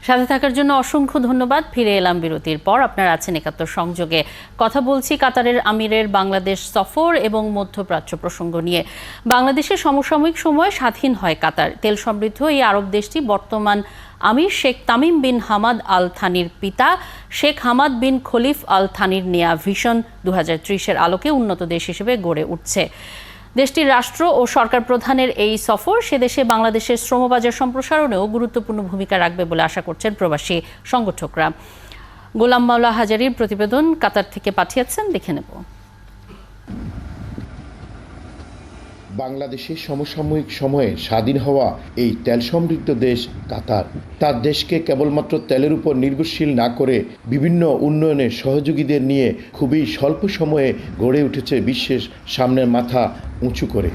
সাথে থাকার জন্য অসংখ্য ধন্যবাদ। ফিরে এলাম বিরতির পর। আপনারা আছেন একাত্তর সংযোগে। কথা বলছি কাতারের আমিরের বাংলাদেশ সফর এবং মধ্যপ্রাচ্য প্রসঙ্গ নিয়ে। বাংলাদেশের সমসাময়িক সময়ে স্বাধীন হয় কাতার। তেল সমৃদ্ধ এই আরব দেশটি বর্তমান আমির Sheikh Tamim bin Hamad Al থানির পিতা শেখ হামাদ বিন খলিফ আল থানির নেয়া ভিশন 2030-এর আলোকে উন্নত দেশ হিসেবে গড়ে উঠছে। দেশটির রাষ্ট্র ও সরকার প্রধানের এই সফর সে দেশে বাংলাদেশের শ্রমবাজার সম্প্রসারণেও গুরুত্বপূর্ণ ভূমিকা রাখবে বলে আশা করছেন প্রবাসী সংগঠকরা। গোলাম মাওলা হাজারীর প্রতিবেদন কাতার থেকে পাঠিয়েছেন, দেখে নেব। বাংলাদেশের সমসাময়িক সময়ে স্বাধীন হওয়া এই তেল সমৃদ্ধ দেশ কাতার তার দেশকে কেবলমাত্র তেলের উপর নির্ভরশীল না করে বিভিন্ন উন্নয়নের সহযোগীদের নিয়ে খুবই স্বল্প সময়ে গড়ে উঠেছে বিশ্বের সামনে মাথা উঁচু করে।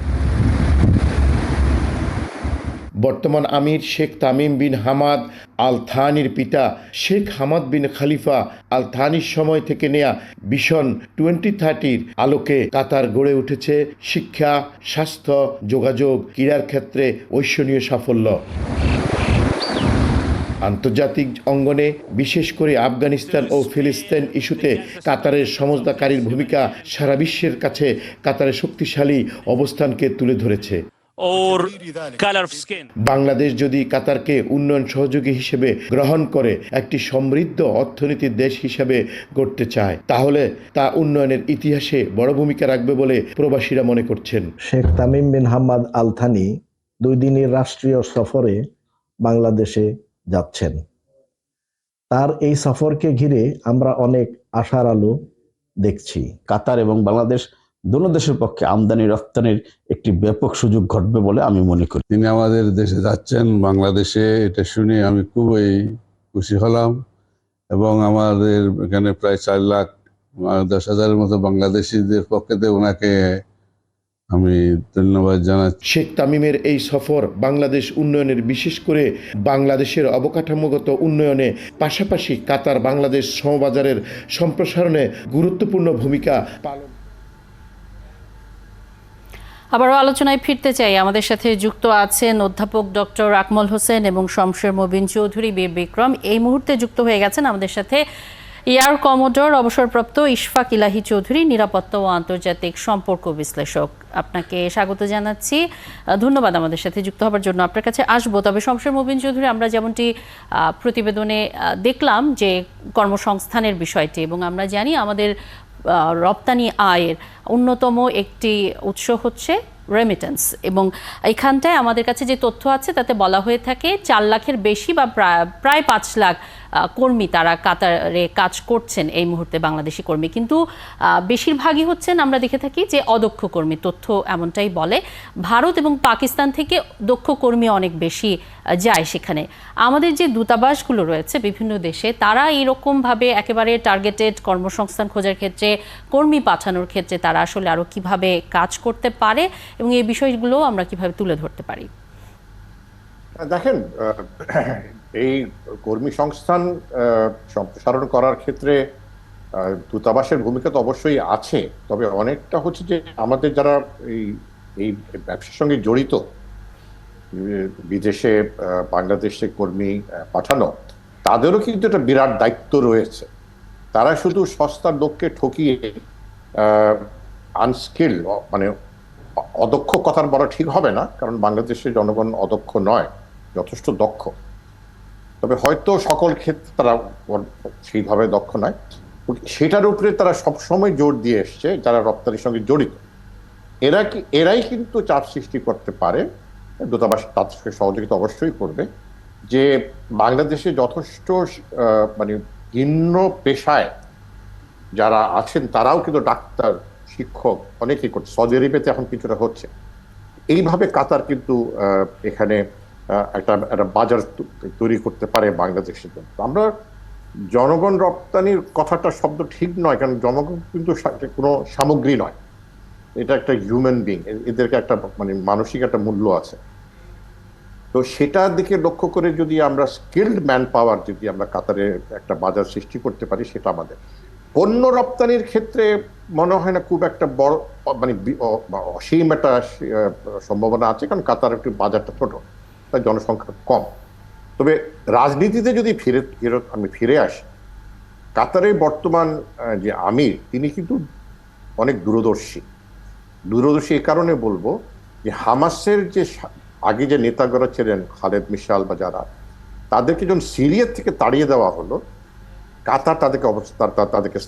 বর্তমান আমির Sheikh Tamim bin Hamad Al থানির পিতা শেখ হামাদ বিন খলিফা আল থানির সময় থেকে নেয়া ভিশন 2030-র আলোকে কাতার গড়ে উঠেছে শিক্ষা, স্বাস্থ্য, যোগাযোগ, ক্রীড়ার ক্ষেত্রে ঐশ্বরীয় সাফল্য। আন্তর্জাতিক অঙ্গনে বিশেষ করে আফগানিস্তান ও ফিলিস্তিন ইস্যুতে কাতারের সমঝদাকারীর ভূমিকা সারা বিশ্বের কাছে কাতারের শক্তিশালী অবস্থানকে তুলে ধরেছে। বাংলাদেশ যদি কাতারকে উন্নয়ন সহযোগী হিসেবে গ্রহণ করে একটি সমৃদ্ধ অর্থনীতির দেশ হিসেবে গড়তে চায়, তাহলে তা উন্নয়নের ইতিহাসে বড় ভূমিকা রাখবে বলে প্রবাসীরা মনে করছেন। Sheikh Tamim bin Hamad Al Thani 2 দিনের রাষ্ট্রীয় সফরে বাংলাদেশে যাচ্ছেন। তার এই সফরকে ঘিরে আমরা অনেক আশার আলো দেখছি। কাতার এবং বাংলাদেশ দুটো দেশের পক্ষে আমদানি রপ্তানির একটি ব্যাপক সুযোগ ঘটবে বলে আমি মনে করি। তিনি আমাদের দেশে যাচ্ছেন, বাংলাদেশে, এটা শুনে আমি খুবই খুশি হলাম এবং আমাদের এখানে প্রায় 4,10,000-এর মতো বাংলাদেশিদের পক্ষে ওনাকে আমি ধন্যবাদ জানাচ্ছি। শেখ তামিমের এই সফর বাংলাদেশ উন্নয়নের, বিশেষ করে বাংলাদেশের অবকাঠামোগত উন্নয়নে পাশাপাশি কাতার বাংলাদেশ সমবাজারের সম্প্রসারণে গুরুত্বপূর্ণ ভূমিকা পালন। আবারও আলোচনায় ফিরতে চাই। আমাদের সাথে যুক্ত আছেন অধ্যাপক ডক্টর আকমল হোসেন এবং শমশের মবিন চৌধুরী বীর বিক্রম। এই মুহূর্তে যুক্ত হয়ে গেছেন আমাদের সাথে এয়ার কমোডর অবসরপ্রাপ্ত ইশফাক ইলাহি চৌধুরী, নিরাপত্তা ও আন্তর্জাতিক সম্পর্ক বিশ্লেষক। আপনাকে স্বাগত জানাচ্ছি, ধন্যবাদ আমাদের সাথে যুক্ত হবার জন্য। আপনার কাছে আসবো, তবে শমশের মবিন চৌধুরী, আমরা যেমনটি প্রতিবেদনে দেখলাম যে কর্মসংস্থানের বিষয়টি, এবং আমরা জানি আমাদের রপ্তানি আয়ের অন্যতম একটি উৎস হচ্ছে রেমিটেন্স, এবং এইখানটায় আমাদের কাছে যে তথ্য আছে তাতে বলা হয়ে থাকে 4 লাখের বেশি বা প্রায় 5 লাখ কর্মী তারা কাতারে কাজ করছেন এই মুহূর্তে, বাংলাদেশি কর্মী। কিন্তু বেশিরভাগই হচ্ছেন, আমরা দেখে থাকি যে অদক্ষ কর্মী, তথ্য এমনটাই বলে। ভারত এবং পাকিস্তান থেকে দক্ষ কর্মী অনেক বেশি যায় সেখানে। আমাদের যে দূতাবাসগুলো রয়েছে বিভিন্ন দেশে, তারা এইরকমভাবে একেবারে টার্গেটেড কর্মসংস্থান খোঁজার ক্ষেত্রে, কর্মী পাঠানোর ক্ষেত্রে তারা আসলে আরও কিভাবে কাজ করতে পারে এবং এই বিষয়গুলো আমরা কিভাবে তুলে ধরতে পারি? দেখেন, এই কর্মী সংস্থান সম্প্রসারণ করার ক্ষেত্রে দূতাবাসের ভূমিকা তো অবশ্যই আছে, তবে অনেকটা হচ্ছে যে আমাদের যারা এই ব্যবসার সঙ্গে জড়িত, বিদেশে বাংলাদেশে কর্মী পাঠানো, তাদেরও কিন্তু একটা বিরাট দায়িত্ব রয়েছে। তারা শুধু সস্তার লোককে ঠকিয়ে আনস্কিল, মানে অদক্ষ, কথার বলা ঠিক হবে না, কারণ বাংলাদেশের জনগণ অদক্ষ নয়, যথেষ্ট দক্ষ, তবে হয়তো সকল ক্ষেত্রে তারা সেইভাবে দক্ষ নয়। সেটার উপরে তারা সবসময় জোর দিয়ে এসছে যারা রপ্তানির সঙ্গে জড়িত। এরাই কিন্তু চাপ সৃষ্টি করতে পারে, দূতাবাস তার সঙ্গে সহযোগিতা অবশ্যই করবে, যে বাংলাদেশে যথেষ্ট মানে ভিন্ন পেশায় যারা আছেন তারাও কিন্তু ডাক্তার, শিক্ষক অনেকেই করছে। সৌদি আরবেতে এখন কিছুটা হচ্ছে। এইভাবে কাতার কিন্তু এখানে একটা বাজার তৈরি করতে পারে বাংলাদেশের জন্য। আমরা জনগণ রপ্তানির কথাটা শব্দ ঠিক নয়, কারণ জনগণ কিন্তু কোনো সামগ্রী নয়, এটা একটা হিউম্যান বিং, এদেরকে একটা মানে মানসিক একটা মূল্য আছে। তো সেটার দিকে লক্ষ্য করে যদি আমরা স্কিলড ম্যান পাওয়ার যদি আমরা কাতারে একটা বাজার সৃষ্টি করতে পারি, সেটা আমাদের পণ্য রপ্তানির ক্ষেত্রে মনে হয় না খুব একটা বড় মানে অসীম একটা সম্ভাবনা আছে, কারণ কাতার একটু বাজারটা ছোট, তার জনসংখ্যা কম। তবে রাজনীতিতে যদি আমি ফিরে আসি, কাতারের বর্তমান যে আমির তিনি কিন্তু অনেক দূরদর্শী এই কারণে বলবো যে হামাসের যে আগে যে নেতাগরা ছিলেন খালেদ মিশাল বা যারা, তাদেরকে যখন সিরিয়া থেকে তাড়িয়ে দেওয়া হলো, কাতার তাদেরকে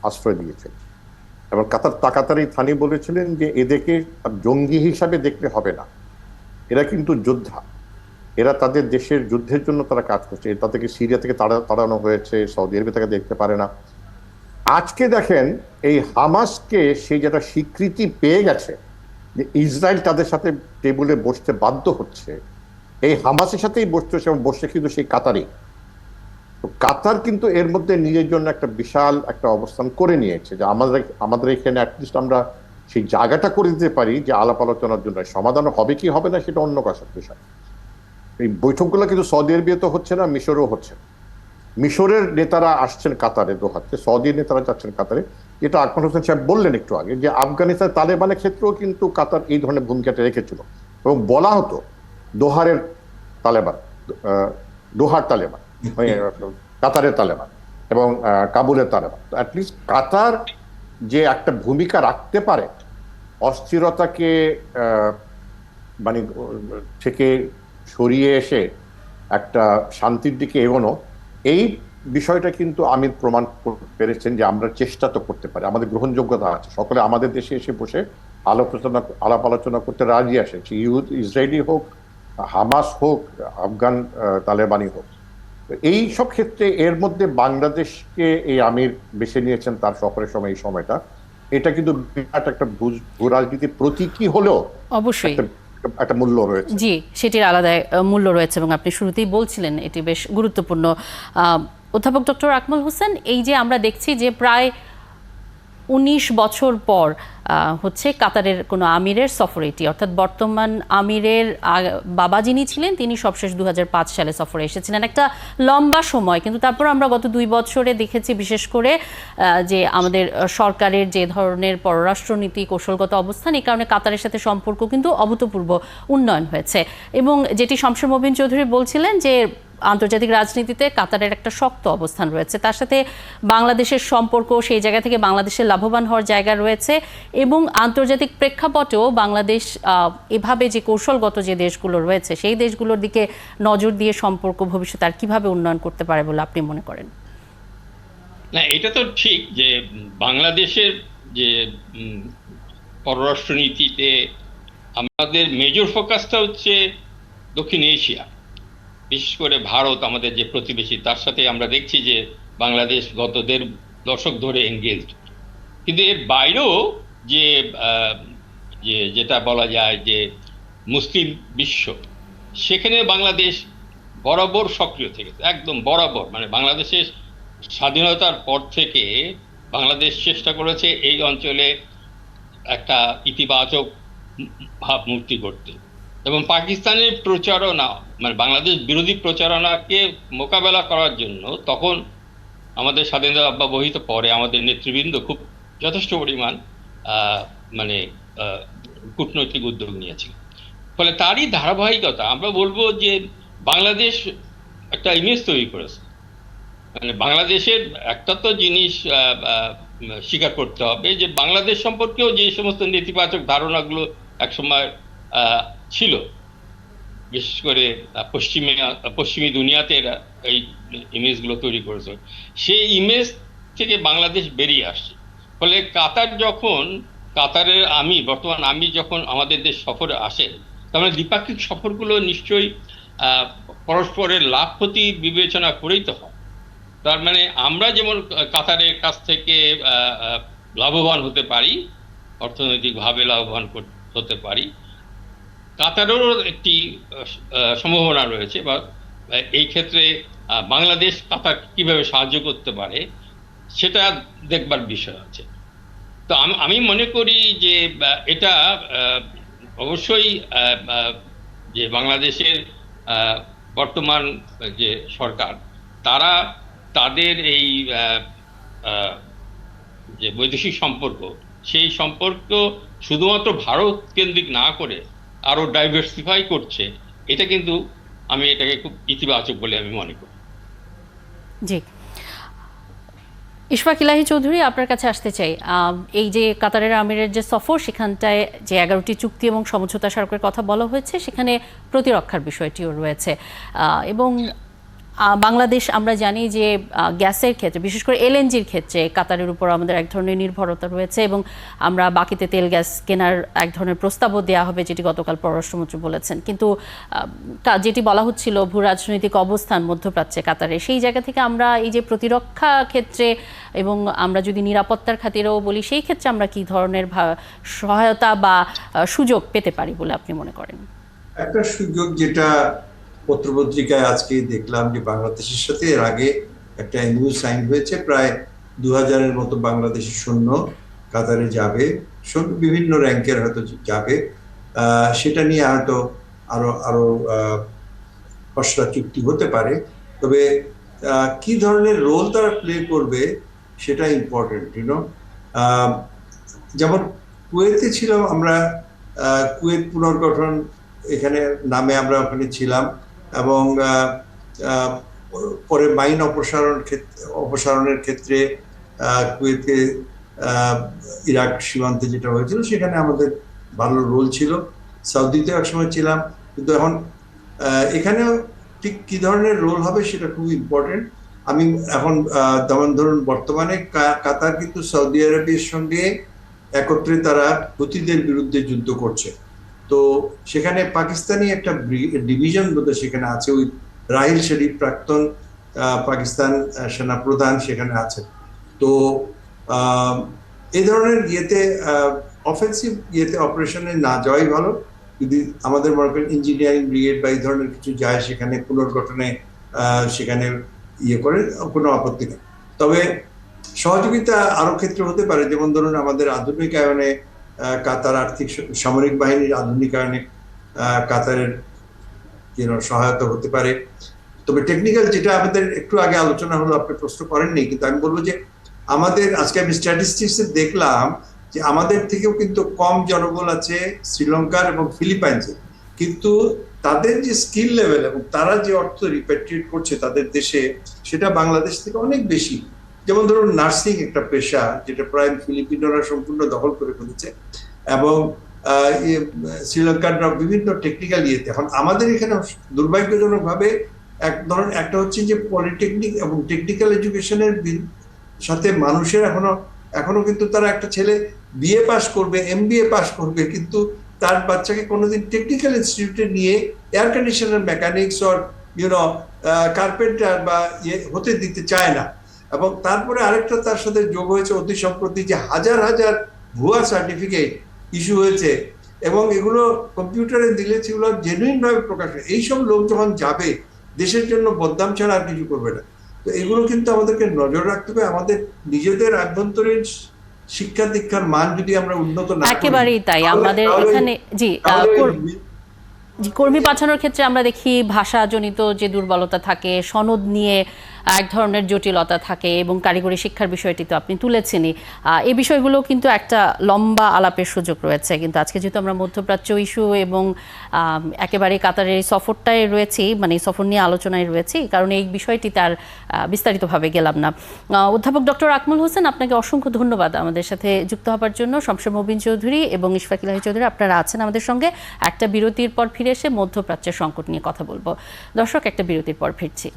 আশ্রয় দিয়েছে। এবং কাতারি থানি বলেছিলেন যে এদেরকে জঙ্গি হিসাবে দেখলে হবে না, এরা কিন্তু যোদ্ধা, এরা তাদের দেশের যুদ্ধের জন্য তারা কাজ করছে। তাদেরকে সিরিয়া থেকে তাড়ানো হয়েছে, সৌদি আরবে তাকে দেখতে পারে না। আজকে দেখেন এই হামাসকে সেই যেটা স্বীকৃতি পেয়ে গেছে যে ইসরায়েল তাদের সাথে টেবিলে বসতে বাধ্য হচ্ছে, এই হামাসের সাথেই বসছে কিন্তু সেই কাতারই। তো কাতার কিন্তু এর মধ্যে নিজের জন্য একটা বিশাল একটা অবস্থান করে নিয়েছে, যে আমাদের এখানে অ্যাটলিস্ট আমরা সেই জায়গাটা করে দিতে পারি যে আলাপ আলোচনার জন্য। সমাধান হবে কি হবে না সেটা অন্য কথার বিষয়। এই বৈঠকগুলো কিন্তু সৌদি আরবে তো হচ্ছে না, মিশরেও হচ্ছে। মিশরের নেতারা আসছেন কাতারে দোহাতে, সৌদি নেতারা যাচ্ছেন কাতারে। যেটা আকমল হোসেন সাহেব বললেন একটু আগে, যে আফগানিস্তান তালেবানের ক্ষেত্রেও কিন্তু কাতার এই ধরনের ভূমিকাটা রেখেছিল এবং বলা হতো দোহার তালেবান, কাতারের তালেবান এবং কাবুলের তালেবান। অ্যাটলিস্ট কাতার যে একটা ভূমিকা রাখতে পারে অস্থিরতাকে মানে থেকে সরিয়ে এসে একটা শান্তির দিকে এগোনো, এই বিষয়টা কিন্তু আমির প্রমাণ পেরেছেন যে আমরা চেষ্টা তো করতে পারি, আমাদের গ্রহণযোগ্যতা আছে। সকলে আমাদের দেশে এসে বসে আলাপ আলোচনা করতে রাজি আসে, ইসরায়েলি হোক, হামাস হোক, আফগান তালেবানি হোক। এই সব ক্ষেত্রে এর মধ্যে বাংলাদেশকে এই আমির বেছে নিয়েছেন তার সফরের সময়, এই সময়টা এটা কিন্তু বিরাট একটা ভূ রাজনীতির প্রতীকী হলেও অবশ্যই একটা মূল্য রয়েছে। জি, সেটির আলাদা মূল্য রয়েছে এবং আপনি শুরুতেই বলছিলেন এটি বেশ গুরুত্বপূর্ণ। অধ্যাপক ডক্টর আকমল হোসেন, এই যে আমরা দেখছি যে প্রায় 19 বছর পর হচ্ছে কাতারের কোনো আমিরের সফর এটি, অর্থাৎ বর্তমান আমিরের বাবা যিনি ছিলেন তিনি সবশেষ 2005 সালে সফরে এসেছিলেন। একটা লম্বা সময়, কিন্তু তারপর আমরা গত 2 বছরে দেখেছি বিশেষ করে যে আমাদের সরকারের যে ধরনের পররাষ্ট্রনীতি, কৌশলগত অবস্থান, এই কারণে কাতারের সাথে সম্পর্ক কিন্তু অভূতপূর্ব উন্নয়ন হয়েছে। এবং যেটি শমশের মবিন চৌধুরী বলছিলেন যে আন্তর্জাতিক রাজনীতিতে কাতারের একটা শক্ত অবস্থান রয়েছে, তার সাথে বাংলাদেশের সম্পর্ক সেই জায়গা থেকে বাংলাদেশের লাভবান হওয়ার জায়গা রয়েছে। এবং আন্তর্জাতিক প্রেক্ষাপটেও বাংলাদেশ এভাবে যে কৌশলগত যে দেশগুলো রয়েছে সেই দেশগুলোর দিকে নজর দিয়ে সম্পর্ক ভবিষ্যতে আর কিভাবে উন্নয়ন করতে পারে বলে আপনি মনে করেন? না, এটা তো ঠিক যে বাংলাদেশের যে পররাষ্ট্রনীতিতে আমাদের মেজর ফোকাসটা হচ্ছে দক্ষিণ এশিয়া, বিশেষ করে ভারত আমাদের যে প্রতিবেশী, তার সাথে আমরা দেখছি যে বাংলাদেশ গত 1.5 দশক ধরে এনগেজড। কিন্তু এর বাইরেও যে যেটা বলা যায় যে মুসলিম বিশ্ব, সেখানে বাংলাদেশ বরাবর সক্রিয় থেকেছে, একদম বরাবর। মানে বাংলাদেশের স্বাধীনতার পর থেকে বাংলাদেশ চেষ্টা করেছে এই অঞ্চলে একটা ইতিবাচক ভাবমূর্তি করতে, এবং পাকিস্তানের প্রচারণা, মানে বাংলাদেশ বিরোধী প্রচারণাকে মোকাবেলা করার জন্য তখন আমাদের স্বাধীনতা ব্যবহৃত পরে আমাদের নেতৃবৃন্দ খুব যথেষ্ট পরিমাণ মানে কূটনৈতিক উদ্যোগ নিয়েছিল। ফলে তারই ধারাবাহিকতা আমরা বলবো যে বাংলাদেশ একটা ইমেজ তৈরি করেছে। মানে বাংলাদেশের একটা তো জিনিস স্বীকার করতে হবে যে বাংলাদেশ সম্পর্কেও যে সমস্ত নেতিবাচক ধারণাগুলো একসময় ছিল, বিশেষ করে পশ্চিমী দুনিয়াতে এরা এই ইমেজগুলো তৈরি করেছে, সেই ইমেজ থেকে বাংলাদেশ বেরিয়ে আসছে। ফলে কাতারের বর্তমান আমির যখন আমাদের দেশ সফরে আসেন, তার মানে দ্বিপাক্ষিক সফরগুলো নিশ্চয়ই পরস্পরের লাভ ক্ষতি বিবেচনা করেই তো হয়। তার মানে আমরা যেমন কাতারের কাছ থেকে লাভবান হতে পারি, অর্থনৈতিকভাবে লাভবান হতে পারি, কাতারেরও একটি সম্ভাবনা রয়েছে, বা এই ক্ষেত্রে বাংলাদেশ কাতার কিভাবে সাহায্য করতে পারে সেটা দেখবার বিষয় আছে। তো আমি মনে করি যে এটা অবশ্যই যে বাংলাদেশের বর্তমান যে সরকার, তারা তাদের এই যে বৈদেশিক সম্পর্ক, সেই সম্পর্ক শুধুমাত্র ভারত কেন্দ্রিক না করে আরো ডাইভার্সিফাই করছে। এটা কিন্তু আমি এটাকে খুব ইতিবাচক বলে আমি মনে করি। জি, ইশফাক ইলাহি চৌধুরী, আপনার কাছে আসতে চাই। এই যে কাতারের আমিরের যে সফর, সেখানটায় যে 11টি চুক্তি এবং সমঝোতা স্মারকের কথা বলা হয়েছে, সেখানে প্রতিরক্ষার বিষয়টিও রয়েছে। এবং বাংলাদেশ, আমরা জানি যে গ্যাসের ক্ষেত্রে, বিশেষ করে এলএনজির ক্ষেত্রে কাতারের উপর আমাদের এক ধরনের নির্ভরতা রয়েছে, এবং আমরা বাকিতে তেল গ্যাস কেনার এক ধরনের প্রস্তাবও দেওয়া হবে, যেটি গতকাল পররাষ্ট্রমন্ত্রী বলেছেন। কিন্তু যেটি বলা হচ্ছিল ভূ রাজনৈতিক অবস্থান মধ্যপ্রাচ্যে কাতারে, সেই জায়গা থেকে আমরা এই যে প্রতিরক্ষা ক্ষেত্রে এবং আমরা যদি নিরাপত্তার খাতিরেও বলি, সেই ক্ষেত্রে আমরা কি ধরনের সহায়তা বা সুযোগ পেতে পারি বলে আপনি মনে করেন? একটা সুযোগ যেটা পত্রপত্রিকায় আজকে দেখলাম যে বাংলাদেশের সাথে এর আগে একটা এমওইউ সাইন হয়েছে, প্রায় 2000-এর মতো বাংলাদেশি সৈন্য কাতারে যাবে, বিভিন্ন র্যাঙ্কের হয়তো যাবে। সেটা নিয়ে হয়তো আরো খসড়া চুক্তি হতে পারে। তবে কি ধরনের রোল তারা প্লে করবে সেটা ইম্পর্টেন্ট, যেমন কুয়েতে ছিল, আমরা কুয়েত পুনর্গঠন এখানে নামে আমরা ওখানে ছিলাম, এবং পরে মাইন অপসারণের ক্ষেত্রে কুয়েতে ইরাক সীমান্তে যেটা হয়েছিল সেখানে আমাদের ভালো রোল ছিল। সৌদিতে একসময় ছিলাম, কিন্তু এখন এখানেও ঠিক কি ধরনের রোল হবে সেটা খুব ইম্পর্টেন্ট। আমি এখন যেমন ধরুন বর্তমানে কাতার কিন্তু সৌদি আরবের সঙ্গে একত্রে তারা হুতিদের বিরুদ্ধে যুদ্ধ করছে। তো সেখানে পাকিস্তানি একটা ডিভিশন বোধহয় সেখানে আছে, ওই রাহিল শরীফ প্রাক্তন পাকিস্তান সেনা প্রধান সেখানে আছে। তো এই ধরনের অফেন্সিভ অপারেশনে না যাওয়াই ভালো। যদি আমাদের মনে করেন ইঞ্জিনিয়ারিং ব্রিগেড বা এই ধরনের কিছু যায় সেখানে পুনর্গঠনে সেখানে করে, কোনো আপত্তি নেই। তবে সহযোগিতা আরো ক্ষেত্রে হতে পারে, যেমন ধরুন আমাদের আধুনিকায়নে কাতার আর্থিক সামরিক বাহিনীর আধুনিকায়নে কাতারের সহায়তা হতে পারে। তবে টেকনিক্যাল যেটা আমাদের একটু আগে আলোচনা হলো, আপনি প্রশ্ন করেননি, কিন্তু আমি বলবো যে আমাদের আজকে আমি স্ট্যাটিস্টিক্সে দেখলাম যে আমাদের থেকেও কিন্তু কম জনবল আছে শ্রীলঙ্কার এবং ফিলিপাইন্সে, কিন্তু তাদের যে স্কিল লেভেল এবং তারা যে অর্থ রিপ্যাট্রিয়েট করছে তাদের দেশে, সেটা বাংলাদেশ থেকে অনেক বেশি। যেমন ধরুন নার্সিং একটা পেশা, যেটা প্রায় ফিলিপিনোরা সম্পূর্ণ দখল করে ফেলেছে, এবং শ্রীলঙ্কার বিভিন্ন টেকনিক্যাল এখন আমাদের এখানে দুর্ভাগ্যজনক ভাবে একটা হচ্ছে যে পলিটেকনিক এবং টেকনিক্যাল এডুকেশনের সাথে মানুষের এখনো কিন্তু তারা একটা ছেলে বিএ পাস করবে, এমবিএ পাস করবে, কিন্তু তার বাচ্চাকে কোনোদিন টেকনিক্যাল ইনস্টিটিউটে নিয়ে air conditioner mechanics or carpenter বা হতে দিতে চায় না। এবং তারপরে আরেকটা তার সাথে যোগ হয়েছে অতি সম্প্রতি যে হাজার হাজার ভুয়া সার্টিফিকেট ইস্যু হয়েছে, এবং এগুলো কম্পিউটারে দিলে সেগুলো জেনুইন ভাবে প্রকাশ হয়। এইসব লোক যখন যাবে দেশের জন্য বদনাম ছাড়া আর কিছু করবে না। তো এগুলো কিন্তু আমাদেরকে নজর রাখতে হবে। আমাদের নিজেদের আভ্যন্তরীণ শিক্ষা দীক্ষার মান যদি আমরা উন্নত না, একেবারেই তাই। আমাদের এখানে কর্মী পাঠানোর ক্ষেত্রে আমরা দেখি ভাষাজনিত যে দুর্বলতা থাকে, সনদ নিয়ে এক ধরনের জটিলতা থাকে, এবং কারিগরি শিক্ষার বিষয়টি তো আপনি তুলেছেনই। এই বিষয়গুলো কিন্তু একটা লম্বা আলাপের সুযোগ রয়েছে। কিন্তু আজকে যেহেতু আমরা মধ্যপ্রাচ্য ইস্যু এবং একেবারে কাতারের এই সফরটায় রয়েছি, মানে এই সফর নিয়ে আলোচনায় রয়েছি, কারণ এই বিষয়টি তার বিস্তারিতভাবে গেলাম না। অধ্যাপক ডক্টর আকমল হোসেন, আপনাকে অসংখ্য ধন্যবাদ আমাদের সাথে যুক্ত হবার জন্য। শমশের মবিন চৌধুরী এবং ইশফাক ইলাহি চৌধুরী, আপনারা আছেন আমাদের সঙ্গে। একটা বিরতির পর ফিরে এসে মধ্যপ্রাচ্যের সংকট নিয়ে কথা বলবো। দর্শক, একটা বিরতির পর ফিরছি।